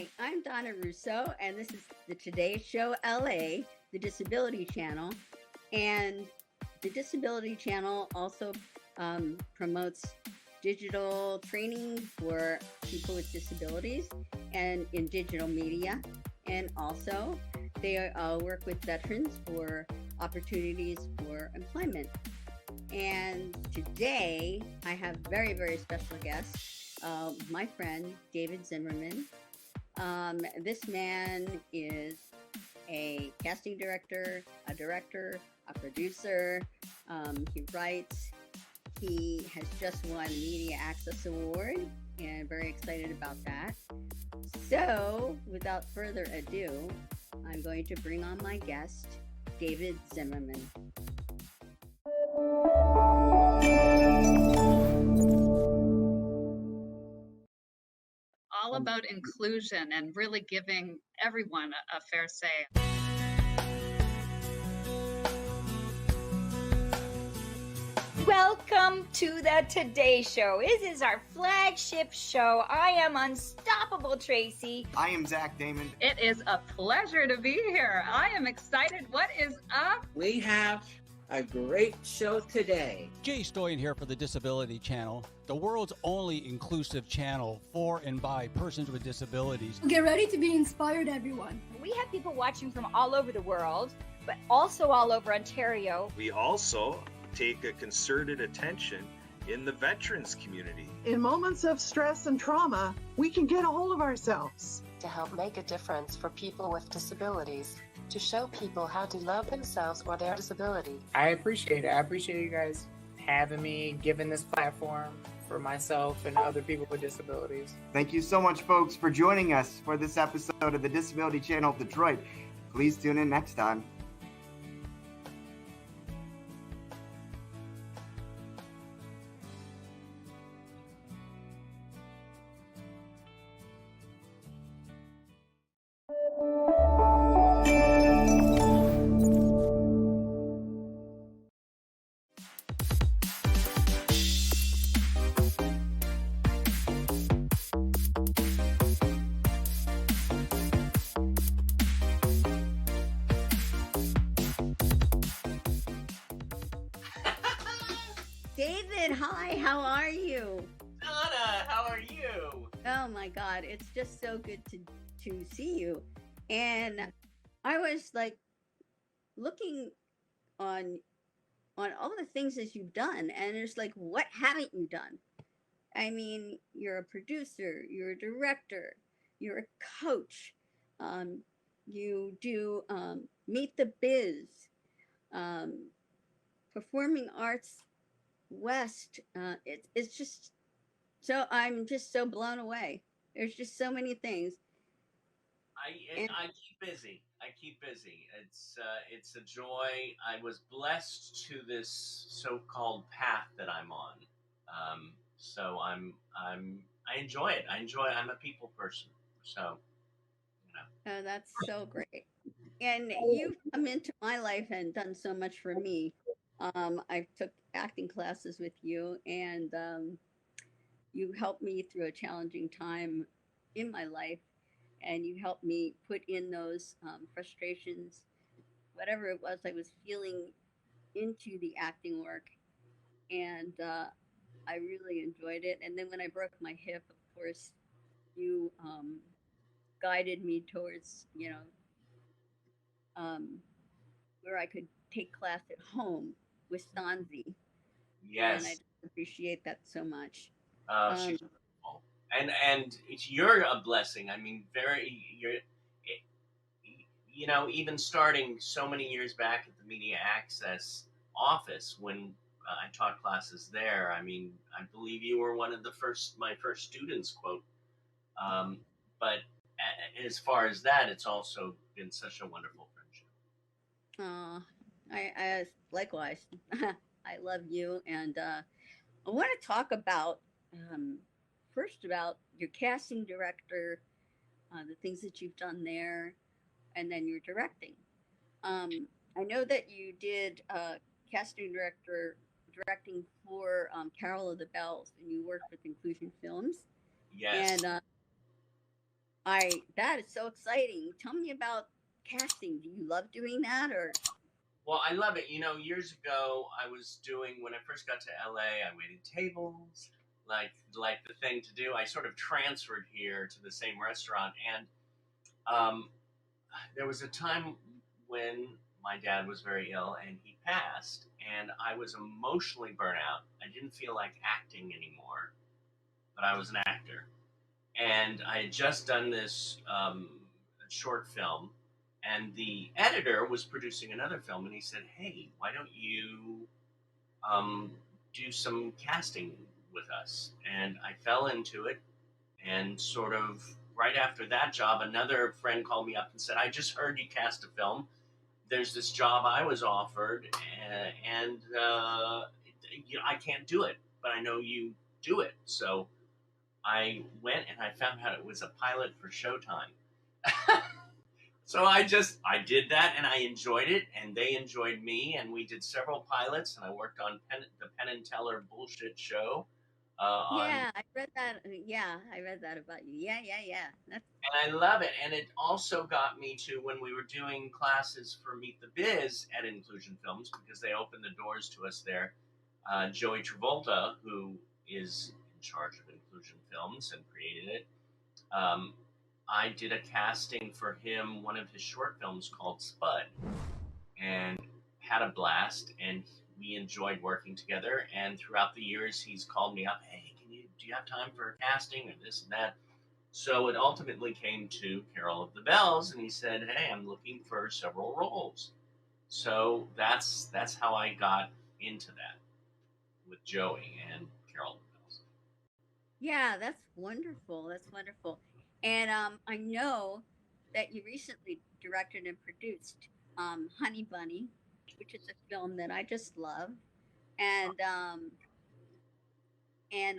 Hi, I'm Donna Russo, and this is the Today Show LA, the Disability Channel. And the Disability Channel also promotes digital training for people with disabilities and in digital media. And also, they work with veterans for opportunities for employment. And today, I have very, very special guest, my friend David Zimmerman. This man is a casting director, a producer. He writes. He has just won a Media Access Award, and very excited about that. So, without further ado, I'm going to bring on my guest, David Zimmerman. All about inclusion and really giving everyone a fair say. Welcome to the Today Show. This is our flagship show. I am Unstoppable Tracy. I am Zach Damon. It is a pleasure to be here. I am excited. What is up? We have a great show today. Jay Stoyan here for the Disability Channel, the world's only inclusive channel for and by persons with disabilities. Get ready to be inspired, everyone. We have people watching from all over the world, but also all over Ontario. We also take a concerted attention in the veterans community. In moments of stress and trauma, we can get a hold of ourselves. To help make a difference for people with disabilities, to show people how to love themselves or their disability. I appreciate it. I appreciate you guys having me, giving this platform for myself and other people with disabilities. Thank you so much, folks, for joining us for this episode of the Disability Channel of Detroit. Please tune in next time. David, hi, how are you? Donna, how are you? Oh my God, it's just so good to see you. And I was like looking on all the things that you've done, and it's like, what haven't you done? I mean, you're a producer, you're a director, you're a coach, you do Meet the Biz, Performing Arts West. It's just so, I'm just so blown away. There's just so many things. I keep busy. It's a joy. I was blessed to this so-called path that I'm on. So I enjoy it. I'm a people person. So, you know. Oh, that's so great. And you've come into my life and done so much for me. I took acting classes with you, and you helped me through a challenging time in my life, and you helped me put in those frustrations, whatever it was I was feeling, into the acting work, and I really enjoyed it. And then when I broke my hip, of course, you guided me towards, where I could take class at home with Stanzi. Yes. And I just appreciate that so much. She's wonderful. And you're a blessing. I mean, even starting so many years back at the Media Access office when I taught classes there. I mean, I believe you were one of my first students, quote. But as far as that, it's also been such a wonderful friendship. I likewise. I love you, and I want to talk about first about your casting director, the things that you've done there, and then your directing. I know that you did casting directing for Carol of the Bells, and you worked with Inclusion Films. Yes. And That is so exciting. Tell me about casting. Do you love doing that, or? Well, I love it. Years ago, I was doing when I first got to LA. I waited tables, like the thing to do. I sort of transferred here to the same restaurant, and um, there was a time when my dad was very ill and he passed, and I was emotionally burnt out. I didn't feel like acting anymore, but I was an actor, and I had just done this short film, and the editor was producing another film, and he said, "Hey, why don't you um, do some casting with us?" And I fell into it, and sort of right after that job, another friend called me up and said, "I just heard you cast a film. There's this job I was offered, and I can't do it, but I know you do it." So I went and I found out it was a pilot for Showtime. So I did that, and I enjoyed it, and they enjoyed me, and we did several pilots, and I worked on the Penn and Teller bullshit show. Yeah, I read that. Yeah, I read that about you. Yeah. That's And I love it. And it also got me to when we were doing classes for Meet the Biz at Inclusion Films, because they opened the doors to us there. Joey Travolta, who is in charge of Inclusion Films and created it, um, I did a casting for him, one of his short films called Spud, and had a blast. And we enjoyed working together. And throughout the years, he's called me up, "Hey, do you have time for a casting or this and that?" So it ultimately came to Carol of the Bells, and he said, "Hey, I'm looking for several roles." So that's how I got into that with Joey and Carol of the Bells. Yeah, that's wonderful. That's wonderful. And I know that you recently directed and produced Honey Bunny, which is a film that I just love, and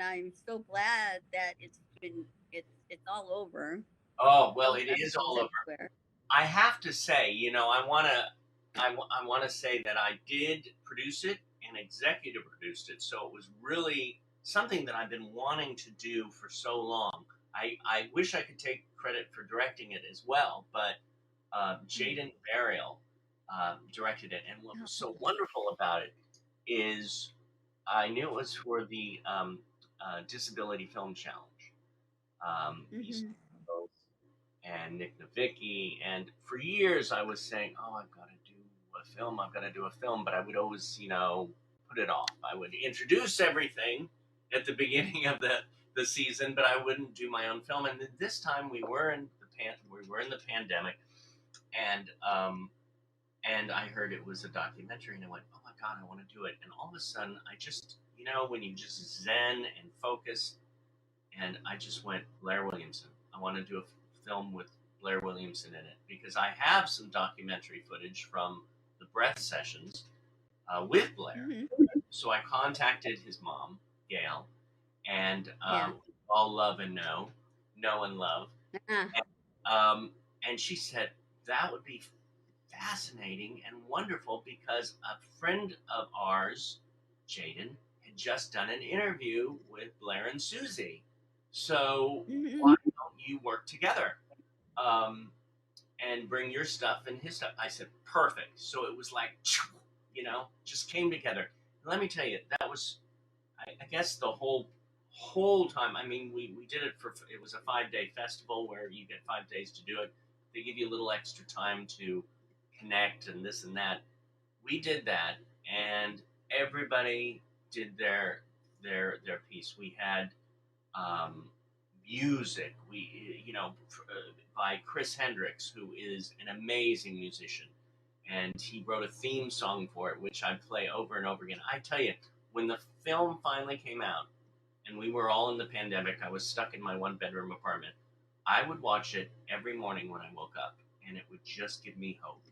I'm so glad that it's all over. Oh well, All it the is episodes all over. everywhere. I have to say, I want to say that I did produce it and executive produced it, so it was really something that I've been wanting to do for so long. I wish I could take credit for directing it as well, but Jaden Burial directed it, and what was so wonderful about it is I knew it was for the Disability Film Challenge. These folks and Nick Novicki, and for years I was saying, "Oh, I've got to do a film. I've got to do a film," but I would always, put it off. I would introduce everything at the beginning of the season, but I wouldn't do my own film. And this time we were in the pandemic, and I heard it was a documentary, and I went, "Oh my god, I want to do it!" And all of a sudden, I just, when you just zen and focus, and I just went, Blair Williamson. I want to do a film with Blair Williamson in it, because I have some documentary footage from the breath sessions with Blair. So I contacted his mom, Gail, and all love and know and love. And she said that would be fascinating and wonderful, because a friend of ours, Jaden, had just done an interview with Blair and Susie. So why don't you work together and bring your stuff and his stuff? I said, perfect. So it was like, just came together. And let me tell you, that was, I guess, the whole time. I mean, we did it it was a 5-day festival where you get 5 days to do it. They give you a little extra time to connect and this and that. We did that, and everybody did their piece. We had music. By Chris Hendricks, who is an amazing musician, and he wrote a theme song for it, which I play over and over again. I tell you, when the film finally came out, and we were all in the pandemic, I was stuck in my 1-bedroom apartment. I would watch it every morning when I woke up, and it would just give me hope.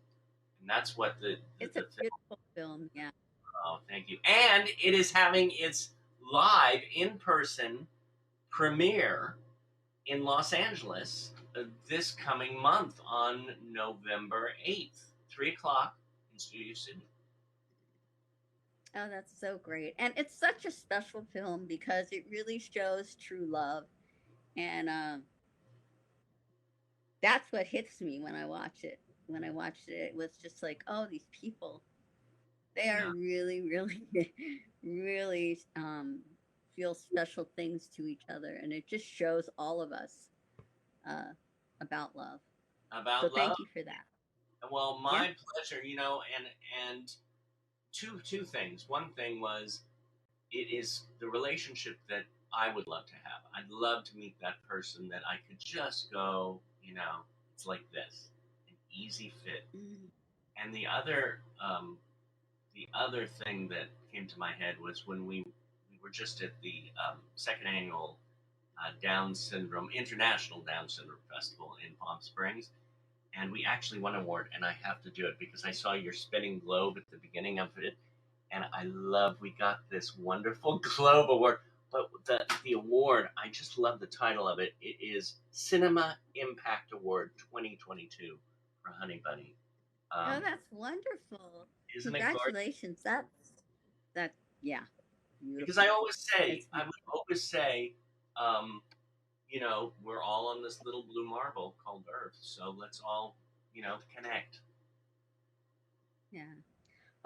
And that's what it's a beautiful film. Yeah. Oh, thank you. And it is having its live in-person premiere in Los Angeles this coming month on November 8th, 3 o'clock in Studio City. Oh, that's so great. And it's such a special film because it really shows true love. And that's what hits me when I watch it. When I watched it, it was just like, oh, these people, they are Yeah. really, really, really feel special things to each other, and it just shows all of us uh, about love. So About love. thank you for that. Well, Yeah. my pleasure. And two things. One thing was it is the relationship that I would love to have. I'd love to meet that person that I could just go, it's like this, an easy fit. Mm. And the other thing that came to my head was when we were just at the second annual International Down Syndrome Festival in Palm Springs, and we actually won an award. And I have to do it because I saw your spinning globe at the beginning of it, and we got this wonderful globe award. But the award, I just love the title of it. It is Cinema Impact Award 2022 for Honey Bunny. Oh, that's wonderful. Isn't it glorious? Congratulations. That yeah, Because beautiful. I would always say, um, we're all on this little blue marble called Earth, so let's all, connect. Yeah.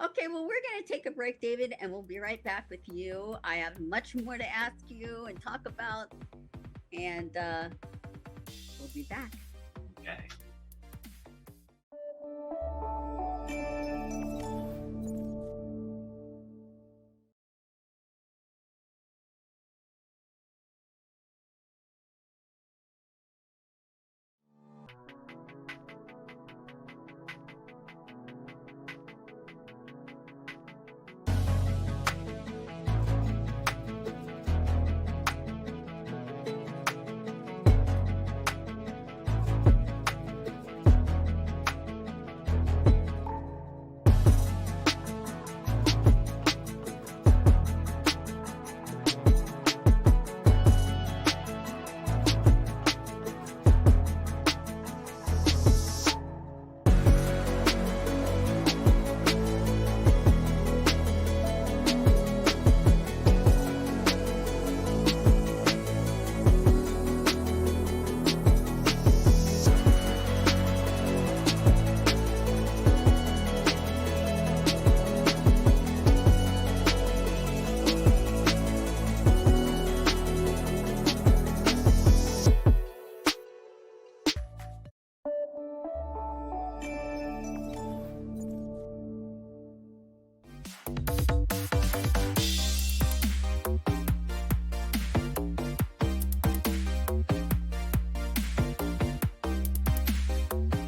Okay, well, we're going to take a break, David, and we'll be right back with you. I have much more to ask you and talk about, and we'll be back. Okay.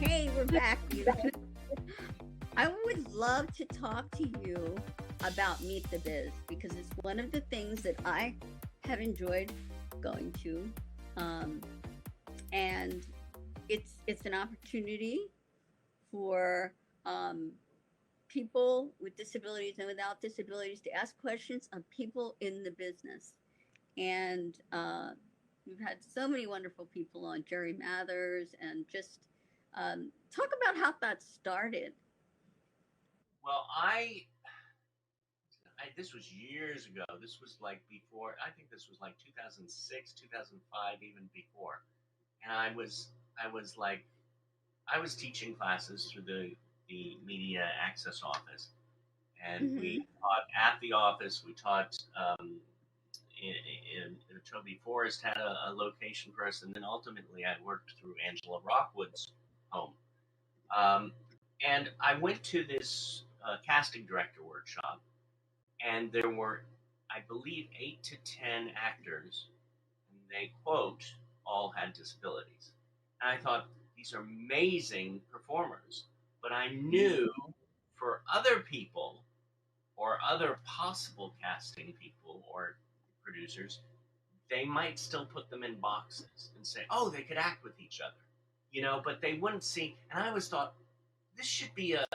Hey, we're back. I would love to talk to you about Meet the Biz because it's one of the things that I have enjoyed going to, and it's an opportunity for people with disabilities and without disabilities to ask questions of people in the business. And we've had so many wonderful people on, Jerry Mathers, and just talk about how that started. Well, this was years ago. This was like before. I think this was like 2006, 2005, even before. And I was teaching classes through the media access office, and we taught at the office. We taught in Toby Forest had a location for us, and then ultimately I worked through Angela Rockwood's home. And I went to this casting director workshop, and there were, I believe, 8 to 10 actors, and they, quote, all had disabilities. And I thought, these are amazing performers. But I knew for other people or other possible casting people or producers, they might still put them in boxes and say, oh, they could act with each other, but they wouldn't see. And I always thought, this should be a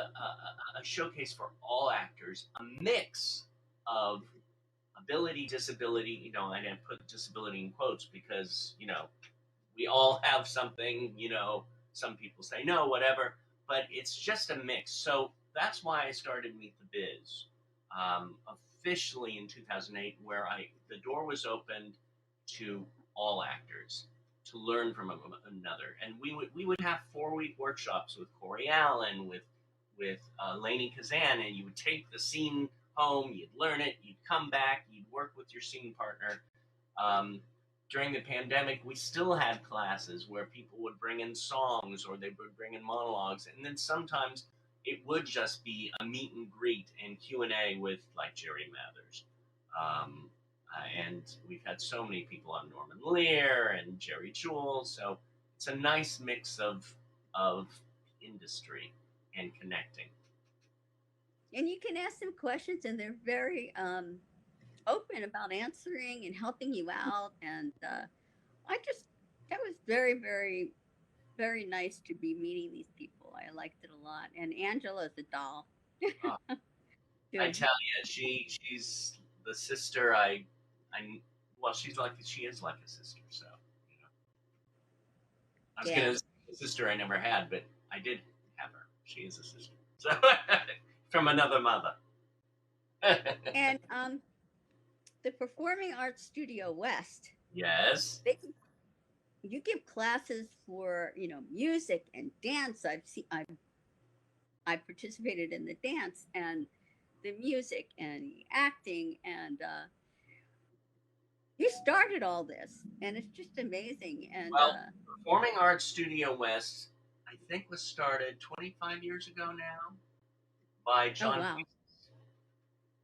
showcase for all actors, a mix of ability, disability. I didn't put disability in quotes because, we all have something, some people say no, whatever, but it's just a mix. So that's why I started Meet the Biz officially in 2008, where the door was opened to all actors. to learn from another. And we would have 4-week workshops with Corey Allen, with Lainey Kazan, and you would take the scene home, you'd learn it, you'd come back, you'd work with your scene partner. During the pandemic, we still had classes where people would bring in songs or they would bring in monologues, and then sometimes it would just be a meet and greet and Q&A with like Jerry Mathers. And we've had so many people on, Norman Lear and Jerry Jewell, so it's a nice mix of industry and connecting. And you can ask them questions, and they're very open about answering and helping you out. And that was very, very, very nice to be meeting these people. I liked it a lot. And Angela's a doll. I tell you, she's the sister well, she is like a sister. So, you know, I was gonna say a sister I never had, but I did have her. She is a sister, so from another mother. And the Performing Arts Studio West. Yes. You give classes for music and dance. I participated in the dance and the music and the acting, and you started all this, and it's just amazing. And Performing Arts Studio West, I think, was started 25 years ago now by John. Oh, wow.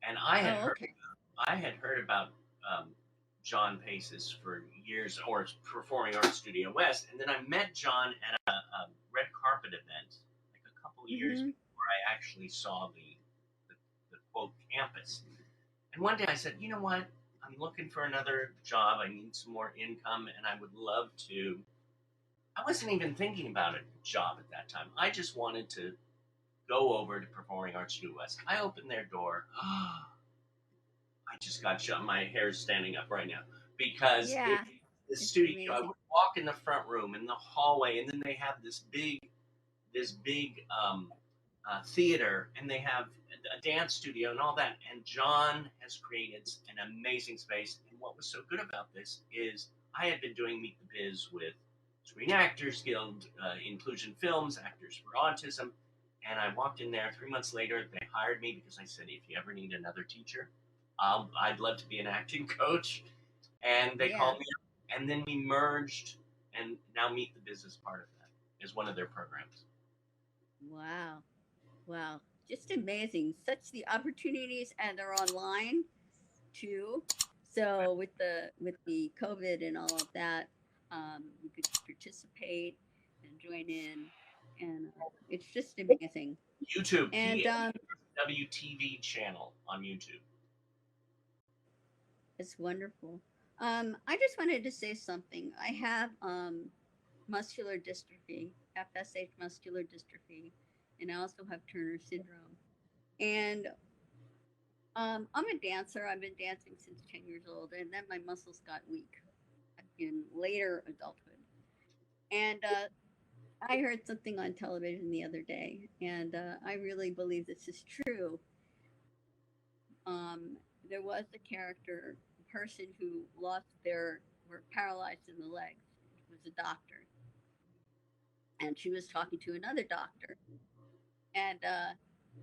And I had heard about John Paces for years, or Performing Arts Studio West, and then I met John at a red carpet event like a couple of years before I actually saw the quote campus. And one day I said, you know what? I'm looking for another job. I need some more income, and I would love to. I wasn't even thinking about a job at that time. I just wanted to go over to Performing Arts Studio West. I opened their door. I just got shut. My hair's standing up right now because the studio. I would walk in the front room, in the hallway, and then they have this big theater, and they have a dance studio and all that. And John has created an amazing space. And what was so good about this is I had been doing Meet the Biz with Screen Actors Guild, Inclusion Films, Actors for Autism. And I walked in there 3 months later. They hired me because I said, if you ever need another teacher, I'd love to be an acting coach. And they called me up, and then we merged, and now Meet the Biz is part of that, is one of their programs. Wow. Just amazing. Such the opportunities, and they're online too. So with the COVID and all of that, you could participate and join in, and it's just amazing. YouTube and WTV channel on YouTube. It's wonderful. I just wanted to say something. I have muscular dystrophy, FSH muscular dystrophy, and I also have Turner syndrome. And I'm a dancer. I've been dancing since 10 years old, and then my muscles got weak in later adulthood. And I heard something on television the other day, and I really believe this is true. There was a person who were paralyzed in the legs. It was a doctor. And she was talking to another doctor. And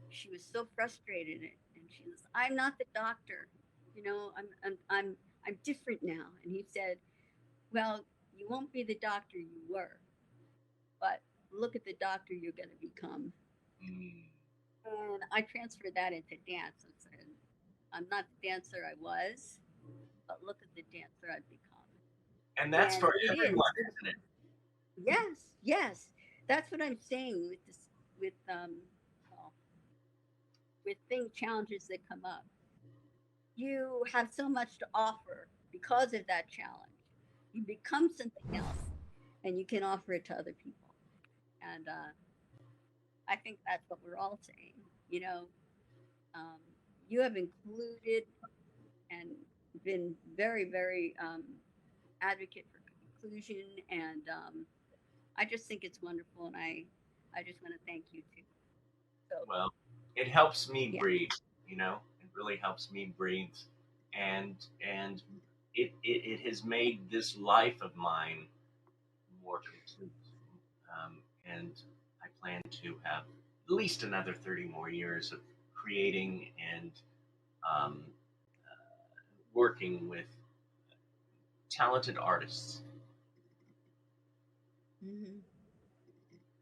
she was so frustrated, and she was, I'm not the doctor. I'm different now. And he said, well, you won't be the doctor you were, but look at the doctor you're going to become. And I transferred that into dance and said, I'm not the dancer I was, but look at the dancer I've become. And that's for everyone, isn't it? Yes. That's what I'm saying with this, with challenges that come up. You have so much to offer because of that challenge. You become something else, and you can offer it to other people. And I think that's what we're all saying. You have included and been very, very advocate for inclusion, and I just think it's wonderful, and I just want to thank you too. So, well, it helps me breathe. It really helps me breathe, and it has made this life of mine more complete. And I plan to have at least another 30 more years of creating and working with talented artists. Mm-hmm.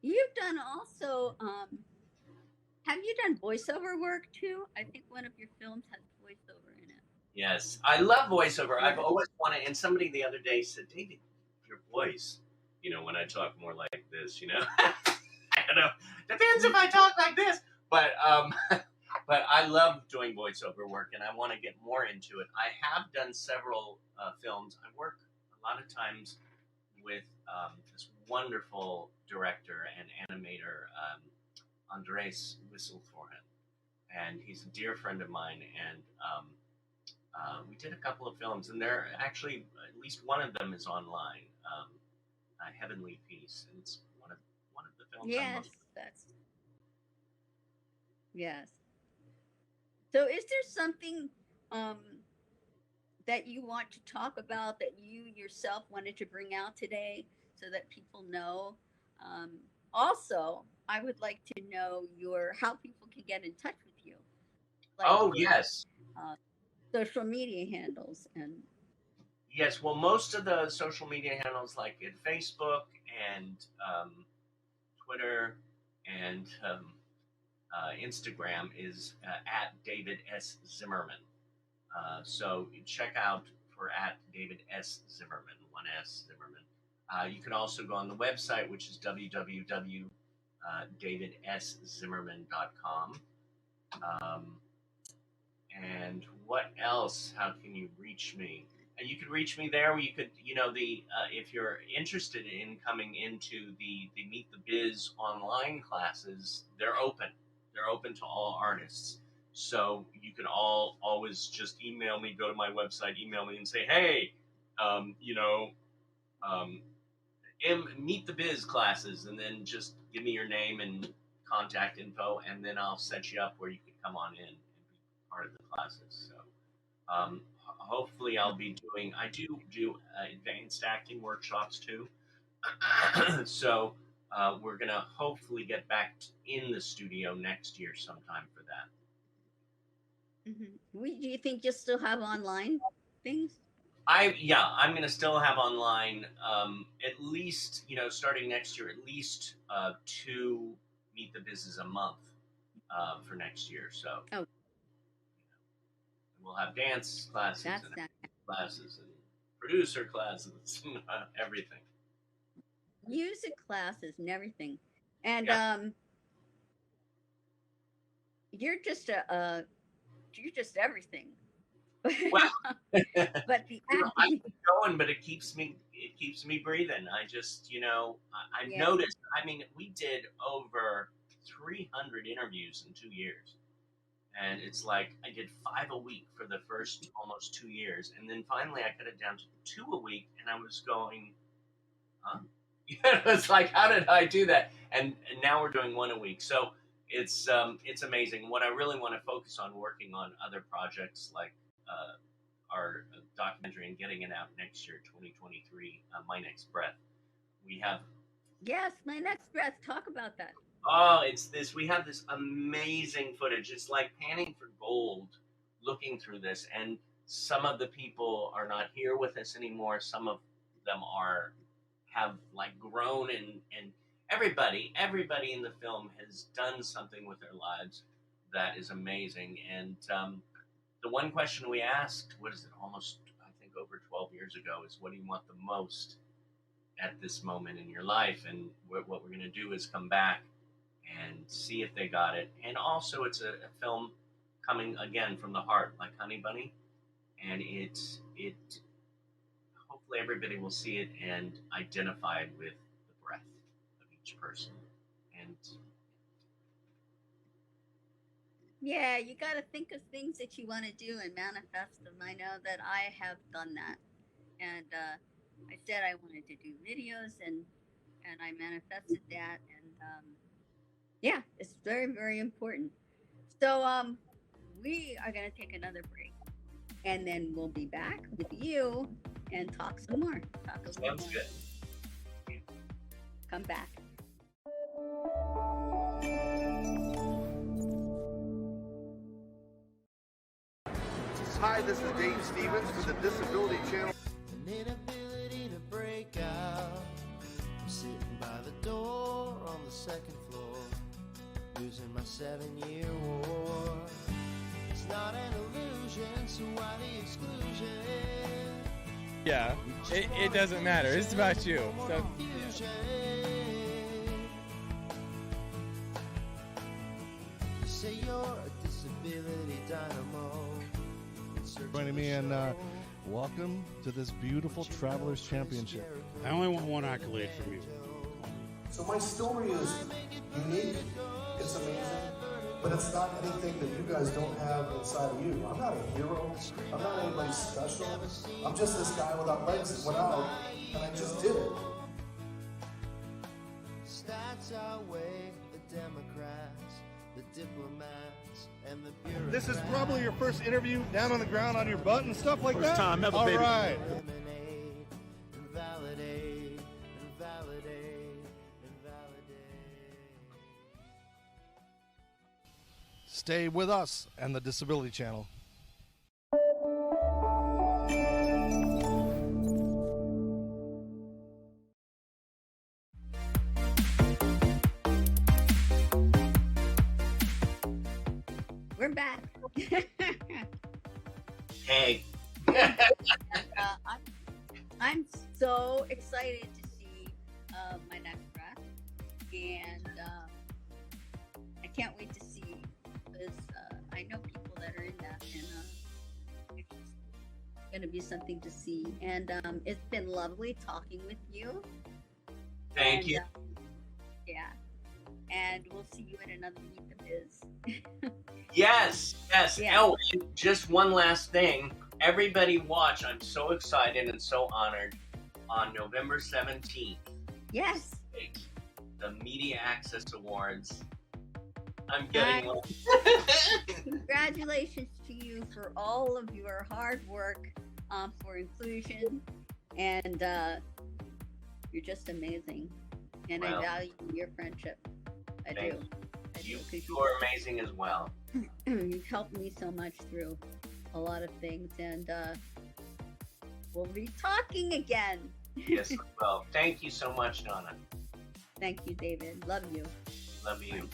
You've done also, have you done voiceover work too? I think one of your films has voiceover in it. Yes, I love voiceover. I've always wanted, and somebody the other day said, David, your voice, when I talk more like this, I don't know, depends if I talk like this, but I love doing voiceover work, and I want to get more into it. I have done several films. I work a lot of times with this wonderful director and animator, Andres Whistlethorn, and he's a dear friend of mine, and we did a couple of films, and they're actually, at least one of them is online, Heavenly Peace, and it's one of the films. Yes, yes. So is there something that you want to talk about that you yourself wanted to bring out today so that people know? Also, I would like to know how people can get in touch with you. Like yes. Social media handles and. Yes, well, most of the social media handles, like in Facebook and Twitter and Instagram, is at David S. Zimmerman. So you check out for at David S. Zimmerman, 1S Zimmerman. You can also go on the website, which is www.davidszimmerman.com. And what else? How can you reach me? You could reach me there. You could, if you're interested in coming into the Meet the Biz online classes, they're open. They're open to all artists. So you can always just email me, go to my website, email me and say, hey, Meet the Biz classes, and then just give me your name and contact info, and then I'll set you up where you can come on in and be part of the classes. So hopefully I do advanced acting workshops too. So we're going to hopefully get back in the studio next year sometime for that. Mm-hmm. Do you think you'll still have online things? I'm going to still have online, at least, starting next year, at least 2 Meet the Bizes a month for next year. So we'll have dance classes classes and producer classes and everything. Music classes and everything. And you're just everything. Well, but the acting, I keep going, but it keeps me breathing. I just, I noticed. I mean, we did over 300 interviews in 2 years, and it's like I did 5 a week for the first almost 2 years, and then finally I cut it down to 2 a week, and I was going, huh? It was like, how did I do that? And now we're doing 1 a week, so it's amazing. What I really want to focus on, working on other projects like our documentary and getting it out next year, 2023, My Next Breath. We have... Yes, My Next Breath. Talk about that. Oh, we have this amazing footage. It's like panning for gold looking through this, and some of the people are not here with us anymore. Some of them have like grown, and everybody in the film has done something with their lives that is amazing. And the one question we asked, almost, I think, over 12 years ago, is what do you want the most at this moment in your life? And what we're going to do is come back and see if they got it. And also, it's a film coming, again, from the heart, like Honey Bunny. And it hopefully everybody will see it and identify with the breath of each person. And yeah, you got to think of things that you want to do and manifest them. I know that I have done that. And I said I wanted to do videos, and I manifested that. And yeah, it's very, very important. So we are going to take another break, and then we'll be back with you and talk some more. Sounds good. come back. Hi, this is Dave Stevens for the Disability Channel. An inability to break out. I'm sitting by the door on the second floor, losing my 7-year war. It's not an illusion, so why the exclusion? Yeah, it doesn't matter. It's about you. So. You say you're a disability dynamo. Joining me, and welcome to this beautiful Travelers Championship. I only want one accolade from you. So my story is unique, it's amazing, but it's not anything that you guys don't have inside of you. I'm not a hero, I'm not anybody special. I'm just this guy without legs that went out, and I just did it. Stats outweigh the Democrats, the diplomats, and the bureaucrats. This is probably your first interview down on the ground on your butt and stuff like that? First time ever, All baby. right. Eliminate, invalidate, invalidate, invalidate. Stay with us and the Disability Channel. We're back. Hey. I'm so excited to see my next track, and I can't wait to see, because I know people that are in that, and it's just going to be something to see. And it's been lovely talking with you. Thank you. Yeah, and we'll see you at another Meet the Biz. Yes. Yeah. Oh, and just one last thing. Everybody watch. I'm so excited and so honored. On November 17th, Yes. the Media Access Awards. I'm getting Congratulations to you for all of your hard work for inclusion, and you're just amazing. And Well, I value your friendship. I thank do. I do, 'cause you are amazing as well. you've helped me so much through a lot of things, and we'll be talking again. Yes, we will. Thank you so much, Donna. Thank you, David. Love you. Love you.